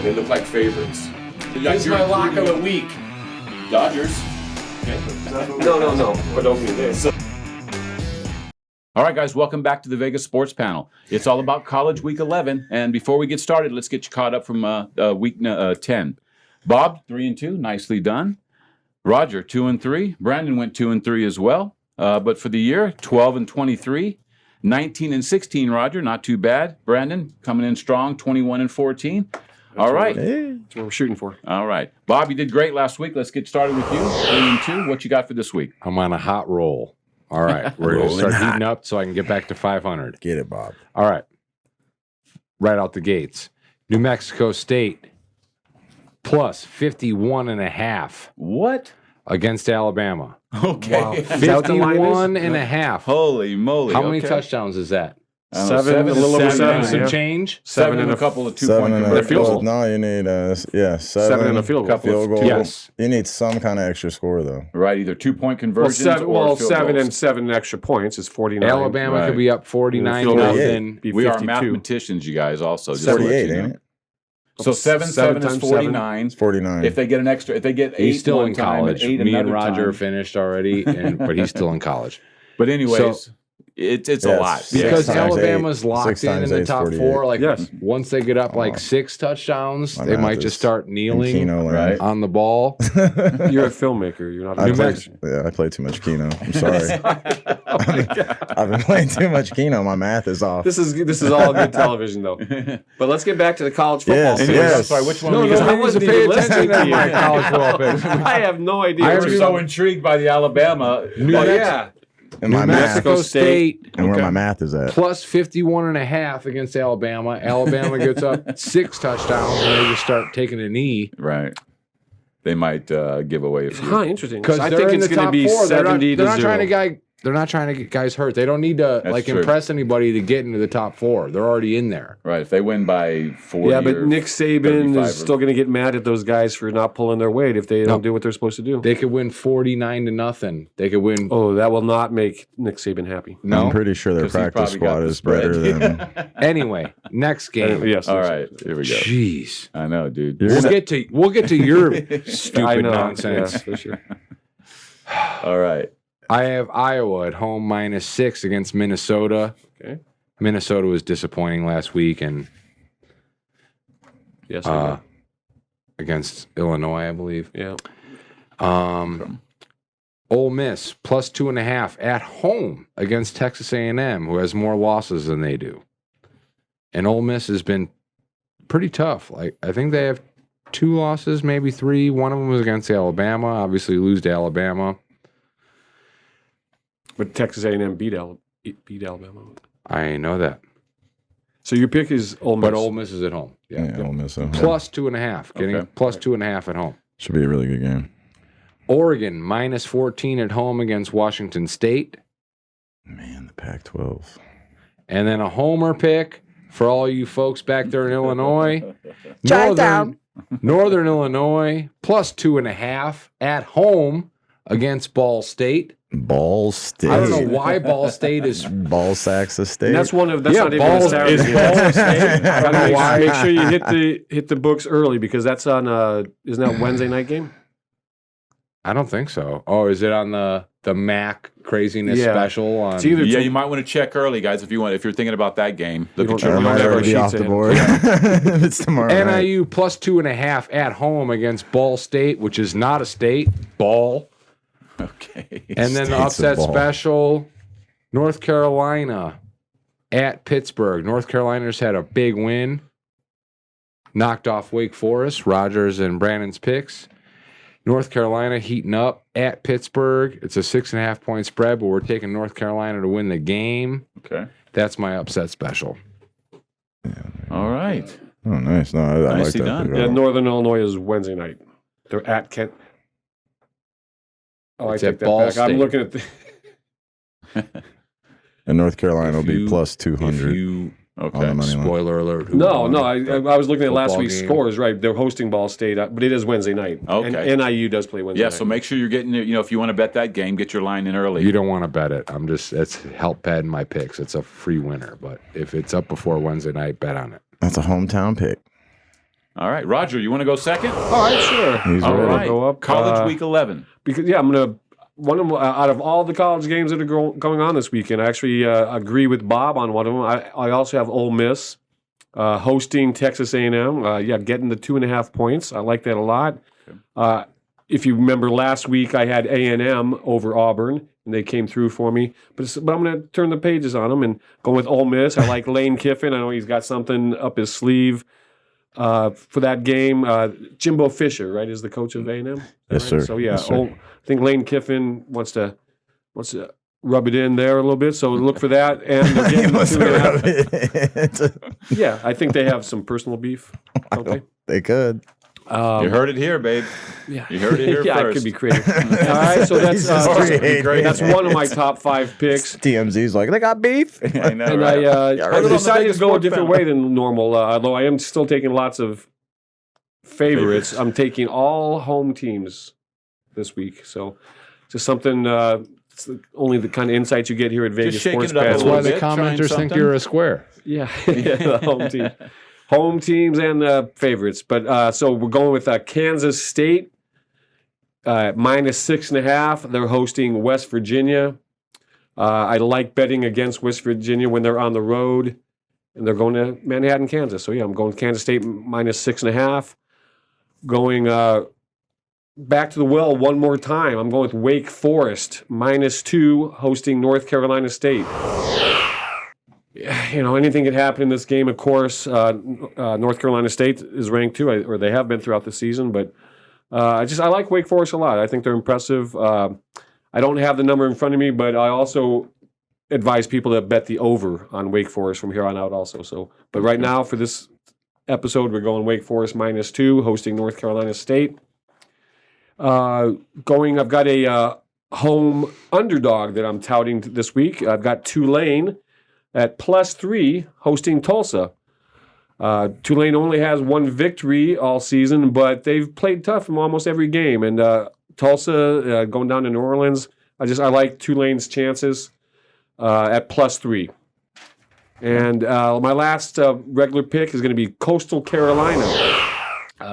and they look like favorites. This is my lock of the week. Dodgers. No. But opening day. All right, guys, welcome back to the Vegas Sports Panel. It's all about College Week 11, and before we get started, let's get you caught up from Week 10. Bob, 3-2, nicely done. Roger, 2-3. Brandon went 2-3 as well. But for the year, 12-23. 19-16, Roger, not too bad. Brandon coming in strong, 21-14. All right. That's what we're shooting for. All right. Bob, you did great last week. Let's get started with you. 3-2. What you got for this week? I'm on a hot roll. All right. We're going to start heating up so I can get back to 500. Get it, Bob. All right. Right out the gates. New Mexico State plus 51.5 What? against Alabama. Okay. Wow. Is that what the line is? 51.5. Holy moly. How many okay. touchdowns is that? Seven, a little over seven. Some Yeah. change? Seven and a couple of 2-point Seven and conversions. field goal. No, you need Seven and a field goal. Field goal. Yes. You need some kind of extra score though. Right, either 2-point conversions Well, or field seven goals. and 7 extra points is 49. Alabama Right. could be up 49 Field goal nothing. be We are 52. mathematicians, you guys, also. Just to let 48, you know. ain't it? So 7 Seven is times 49. It's 49. If they get an extra, if they get 8 He's still one in time college. and 8 Me and another Roger time. finished already, but he's still in college. But anyways, So- it's Yeah, a lot. it's Because Six times Alabama's eight. locked Six in times the eight's top 48. four. Like Yes. once they get up like Oh. 6 touchdowns, My they math might is just start kneeling Keno land. Right. on the ball. You're a filmmaker. You're not a I New play, Mexico. yeah, I play too much Keno. I'm sorry. I've been playing too much Keno. My math is off. This is all good television though. But let's get back to the college football. Yes, season. Anyways, yes. I'm sorry, which one No, were you no, guys- I I wasn't wasn't paying even attention listening to to my you. college football picks. I have no idea. I You what were you're so talking- intrigued by the Alabama. New Oh, Mexico, yeah. And my New math Mexico State and where Okay. my math is at. plus 51.5 against Alabama. Alabama gets up 6 touchdowns and they just start taking a knee. Right. They might give away a few. Huh, interesting. Because I they're think in it's the going to top be 4. 70 they're to not 0. They're not trying to get guys hurt. They don't need to That's true. impress anybody to get into the top 4. They're already in there. Right. If they win by 40 Yeah, but or Nick Saban 35 is still going to get mad at those guys for not pulling their weight if they don't do what they're supposed to do. They could win 49-0. They could win. Oh, that will not make Nick Saban happy. No. I'm pretty sure their 'Cause he practice probably got squad the is spread. better than. Anyway, next game. Yes. All right. Here we go. Jeez. I know, dude. We'll get to your I stupid know. nonsense. Yeah, for sure. All right. I have Iowa at home -6 against Minnesota. Okay. Minnesota was disappointing last week and Yes. I know. against Illinois, I believe. Yeah. Ole Miss plus 2.5 at home against Texas A&M, who has more losses than they do. And Ole Miss has been pretty tough. Like I think they have 2 losses, maybe 3. One of them was against Alabama. Obviously, lose to Alabama. But Texas A&M beat Alabama. I know that, So your pick is Ole Miss. but Ole Miss is at home. Yeah, Ole Miss. Plus 2.5, getting Okay. plus 2.5 at home. Should be a really good game. Oregon -14 at home against Washington State. Man, the Pac-12. And then a homer pick for all you folks back there in Illinois. Northern Illinois plus 2.5 at home against Ball State. Ball State. I don't know why Ball State is. Ball Sacks State. And that's one of that's Yeah, not even Ball a Saturday. is Ball State. I don't know why. Make sure you hit the books early because that's on isn't that Wednesday night game? I don't think so. Oh, is it on the Mac craziness Yeah. special? On, It's either Yeah, you might want to check early, guys, if you're thinking about that game. Look You at don't- your I you might don't have our already be off sheets the ahead. board. It's tomorrow night. NIU plus 2.5 at home against Ball State, which is not a state. Ball. Okay. And then the States of upset ball. special, North Carolina at Pittsburgh. North Carolina's had a big win. Knocked off Wake Forest, Rogers and Brandon's picks. North Carolina heating up at Pittsburgh. It's a 6.5 point spread, but we're taking North Carolina to win the game. Okay. That's my upset special. All right. Oh, nice. No, I like Nicely that. done. pick. Yeah, Northern Illinois is Wednesday night. They're at Kent. Oh, It's I at take that Ball back. State. I'm looking at the. And North Carolina will If be you- plus If 200 you, on the Okay. money line. spoiler alert. who No, won. no. I was looking at last Football week's game. scores. Right, they're hosting Ball State, but it is Wednesday night. Okay. And NIU does play Wednesday. Yeah, night. so make sure you're getting it. If you want to bet that game, get your line in early. You don't want to bet it. It's help padding my picks. It's a free winner. But if it's up before Wednesday night, bet on it. That's a hometown pick. All right, Roger, you want to go second? All right, sure. He's All ready. right, Go up, college week 11. Because I'm gonna one of them, out of all the college games that are going on this weekend. I actually agree with Bob on one of them. I also have Ole Miss hosting Texas A&M. Getting the 2.5 points. I like that a lot. If you remember last week, I had A&M over Auburn, and they came through for me. But I'm going to turn the pages on them and go with Ole Miss. I like Lane Kiffin. I know he's got something up his sleeve for that game. Jimbo Fisher, right, is the coach of A&M? Yes, sir. So, yeah, Yes, sir. I think Lane Kiffin wants to rub it in there a little bit. So look for that. And they're He getting must 2.5. have it. Yeah, I think they have some personal beef. Okay. They could. You heard it here, babe. Yeah. You heard it here Yeah, I first. could be creative. All right, so that's Jesus Christ. that's one of my top 5 picks. TMZ's like, they got beef. I know, And right? I Heard it on the decided biggest to go a sports different panel. way than normal, although I am still taking lots of favorites. I'm taking all home teams this week. So just something, it's only the kind of insights you get here at Vegas shaking Sports it up a Pass. That's little why the bit, trying commenters think something. you're a square. Yeah, the home team. Home teams and favorites. But so we're going with Kansas State, minus 6.5. They're hosting West Virginia. I like betting against West Virginia when they're on the road, and they're going to Manhattan, Kansas. So, yeah, I'm going Kansas State minus 6.5. Going back to the well one more time. I'm going with Wake Forest, minus 2, hosting North Carolina State. You know, anything could happen in this game, of course. North Carolina State is ranked 2, or they have been throughout the season, but I like Wake Forest a lot. I think they're impressive. I don't have the number in front of me, but I also advise people to bet the over on Wake Forest from here on out also. So, but right now for this episode, we're going Wake Forest minus 2, hosting North Carolina State. I've got a home underdog that I'm touting this week. I've got Tulane at plus 3, hosting Tulsa. Tulane only has 1 victory all season, but they've played tough in almost every game. And Tulsa going down to New Orleans, I like Tulane's chances at plus 3. And my last regular pick is going to be Coastal Carolina.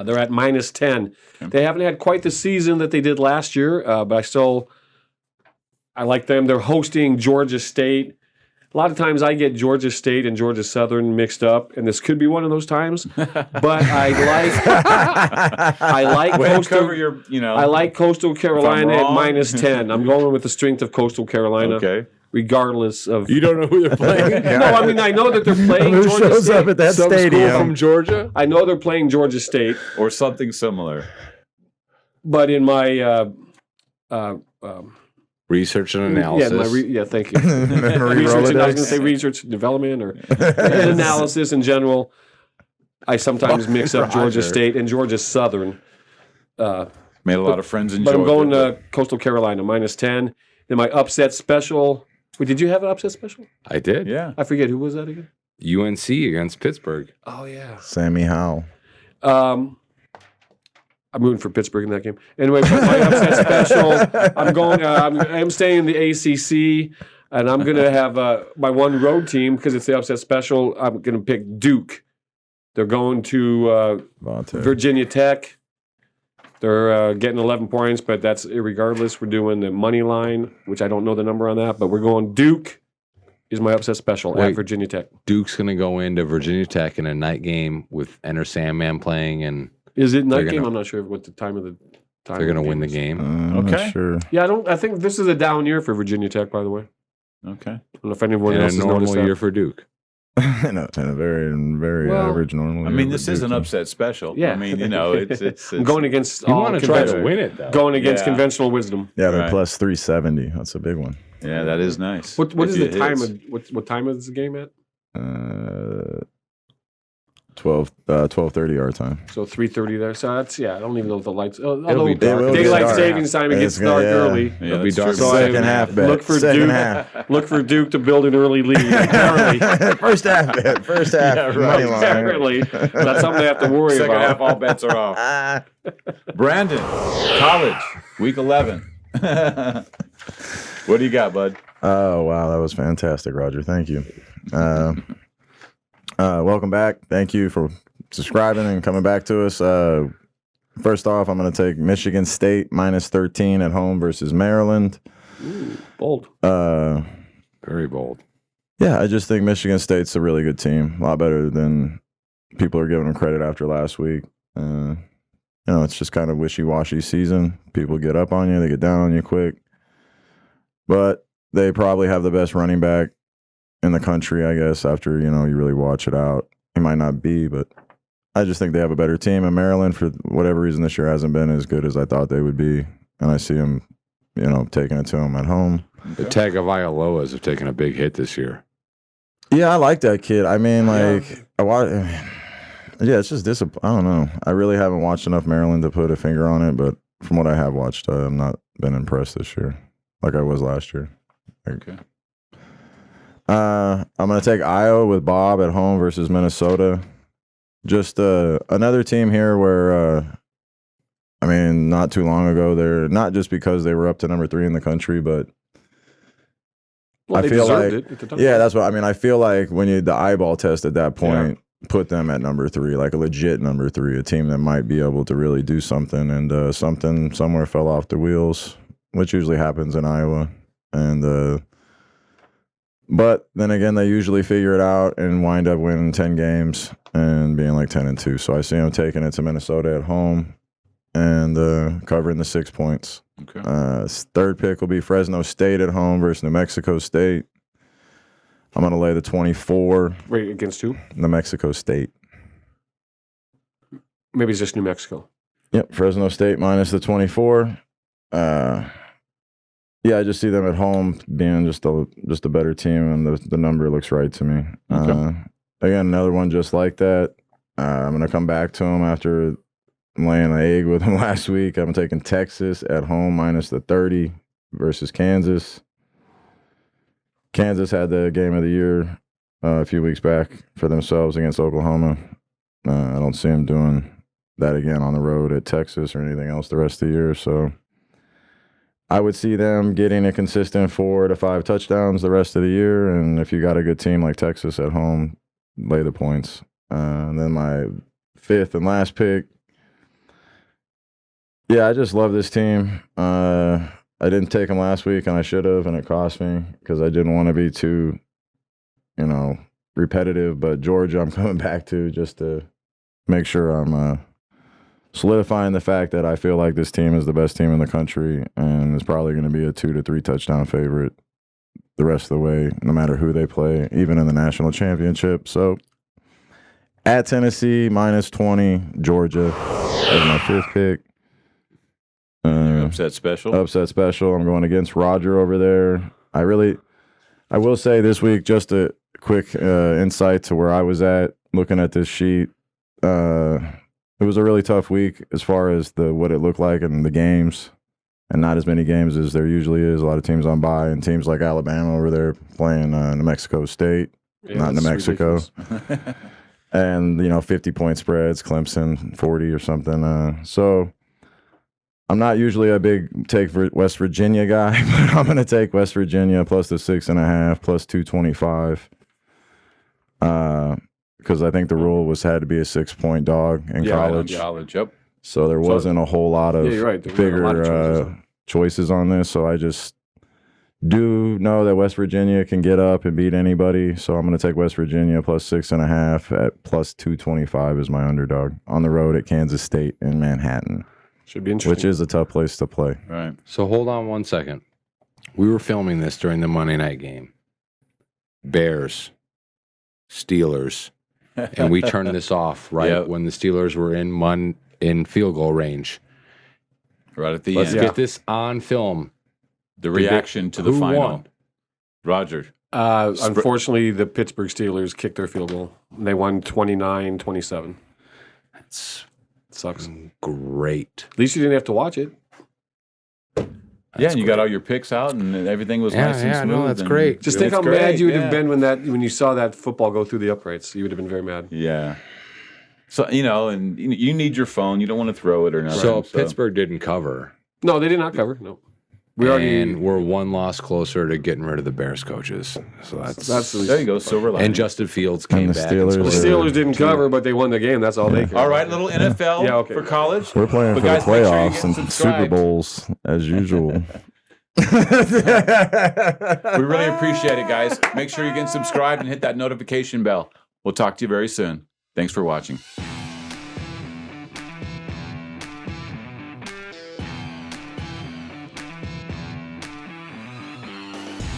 They're at minus 10. They haven't had quite the season that they did last year, but I like them. They're hosting Georgia State. A lot of times I get Georgia State and Georgia Southern mixed up, and this could be one of those times. But I like Way to Coastal. cover your, I like Coastal Carolina at wrong. minus 10. I'm going with the strength of Coastal Carolina, Okay. regardless of. You don't know who they're playing? No, I mean I know that they're playing Who Georgia shows State. up at that Some school stadium? from Georgia? I know they're playing Georgia State, Or something similar. but in my Research and analysis. thank you. Memory Research, and I was going to Rolodex. say research and development or and analysis in general. I sometimes mix up Georgia Roger. State and Georgia Southern. Made a lot of friends in But Georgia. I'm going Coastal Carolina, minus 10. Then my upset special. Wait, did you have an upset special? I did. Yeah. I forget. Who was that again? UNC against Pittsburgh. Oh, yeah. Sammy Howell. I'm rooting for Pittsburgh in that game. Anyway, but my upset special, I'm staying in the ACC, and I'm going to have my one road team, because it's the upset special, I'm going to pick Duke. They're going to Vontae. Virginia Tech. They're getting 11 points, but that's irregardless. We're doing the money line, which I don't know the number on that, but we're going Duke is my upset special at Wait. Virginia Tech. Duke's going to go into Virginia Tech in a night game with Enter Sandman playing, and Is it night They're game? gonna- I'm not sure what the time of the time. they're going to of win the is. game. I'm Okay. not sure. Yeah, I think this is a down year for Virginia Tech, by the way. Okay. I don't know if anyone And else a has normal noticed that. year for Duke. No, it's a very, very Well, average normal. I mean, this is an upset special. Yeah. I mean, it's I'm going against You all want to try to conventional- win it, though. Going against Yeah. conventional wisdom. Yeah, they're Right. plus 370. That's a big one. Yeah, that is nice. What is It the time is. of what time is the game at? 12:30 our time. So 3:30 there. So that's I don't even know if the lights. be Although dark. It will be daylight dark. savings time, it It's gets gonna- dark yeah. early. Yeah, It'll be that's dark. true. So I Second half bet. look for Second Duke. half. Look for Duke to build an early lead. Apparently, First half bet. First half. Yeah, right. Money line. apparently, that's something they have to worry Second about. half, all bets are off. Ah. Brandon, college, week 11. What do you got, bud? Oh wow, that was fantastic, Roger. Thank you. Welcome back. Thank you for subscribing and coming back to us. First off, I'm going to take Michigan State -13 at home versus Maryland. Ooh, bold. Very bold. Yeah, I just think Michigan State's a really good team. A lot better than people are giving them credit after last week. It's just kind of wishy-washy season. People get up on you, they get down on you quick. But they probably have the best running back in the country, I guess, after, you really watch it out. He might not be, but I just think they have a better team. And Maryland, for whatever reason, this year hasn't been as good as I thought they would be. And I see them, taking it to them at home. The Tagovailoas have taken a big hit this year. Yeah, I like that kid. I mean, it's just disappointing. I don't know. I really haven't watched enough Maryland to put a finger on it, but from what I have watched, I've not been impressed this year like I was last year. Okay. I'm going to take Iowa with Bob at home versus Minnesota. Just another team here where, not too long ago, they're not just because they were up to number 3 in the country, but Well, I they feel deserved like, it at the time. yeah, that's what I mean. I feel like when the eyeball test at that point put them at number 3, like a legit number 3, a team that might be able to really do something, and something somewhere fell off the wheels, which usually happens in Iowa. And but then again, they usually figure it out and wind up winning 10 games and being like 10-2. So I see them taking it to Minnesota at home and covering the 6 points. Okay. Third pick will be Fresno State at home versus New Mexico State. I'm going to lay the 24. Wait, against who? New Mexico State. Maybe it's just New Mexico. Yep, Fresno State minus the 24. I just see them at home being just a better team, and the number looks right to me. Okay. Again, another one just like that. I'm going to come back to them after laying an egg with them last week. I'm taking Texas at home minus the 30 versus Kansas. Kansas had the game of the year a few weeks back for themselves against Oklahoma. I don't see them doing that again on the road at Texas or anything else the rest of the year. So I would see them getting a consistent 4 to 5 touchdowns the rest of the year. And if you got a good team like Texas at home, lay the points. And then my 5th and last pick. Yeah, I just love this team. I didn't take them last week, and I should have, and it cost me because I didn't want to be too, repetitive. But Georgia, I'm coming back to just to make sure I'm solidifying the fact that I feel like this team is the best team in the country and is probably going to be a 2 to 3 touchdown favorite the rest of the way, no matter who they play, even in the national championship. So at Tennessee, minus 20, Georgia is my 5th pick. Upset special. Upset special. I'm going against Roger over there. I will say this week, just a quick insight to where I was at looking at this sheet. It was a really tough week as far as what it looked like in the games, and not as many games as there usually is. A lot of teams on bye, and teams like Alabama over there playing New Mexico State, not New Mexico. And 50-point spreads, Clemson 40 or something. So I'm not usually a big take for West Virginia guy, but I'm going to take West Virginia plus the 6.5 plus 225. Because I think the rule had to be a 6-point dog in college. College, yep. So there wasn't a whole lot of you're right. There weren't bigger a lot of choices on this. So I just do know that West Virginia can get up and beat anybody. So I'm going to take West Virginia plus 6.5 at plus 225 as my underdog on the road at Kansas State in Manhattan. Should be interesting. Which is a tough place to play. Right. So hold on one second. We were filming this during the Monday night game. Bears, Steelers, and we turned this off when the Steelers were in field goal range. Right at the Let's end. get this on film. The reaction to the who final. won? Roger. Unfortunately, the Pittsburgh Steelers kicked their field goal. They won 29-27. That's Sucks. great. At least you didn't have to watch it. And you got all your picks out, and everything was nice and smooth. No, that's great. Just think how mad you would have been when you saw that football go through the uprights. You would have been very mad. Yeah. So, and you need your phone. You don't want to throw it or nothing. So Pittsburgh didn't cover. No, they did not cover. No. and we're one loss closer to getting rid of the Bears coaches. So that's There you go, silver lining. and Justin Fields came the back. Steelers and The scored. Steelers didn't cover, but they won the game. That's all they care. All right, little NFL Yeah, okay. for college. We're playing But for guys, the make sure you playoffs get and Super subscribed. Bowls as usual. We really appreciate it, guys. Make sure you're getting subscribed and hit that notification bell. We'll talk to you very soon. Thanks for watching.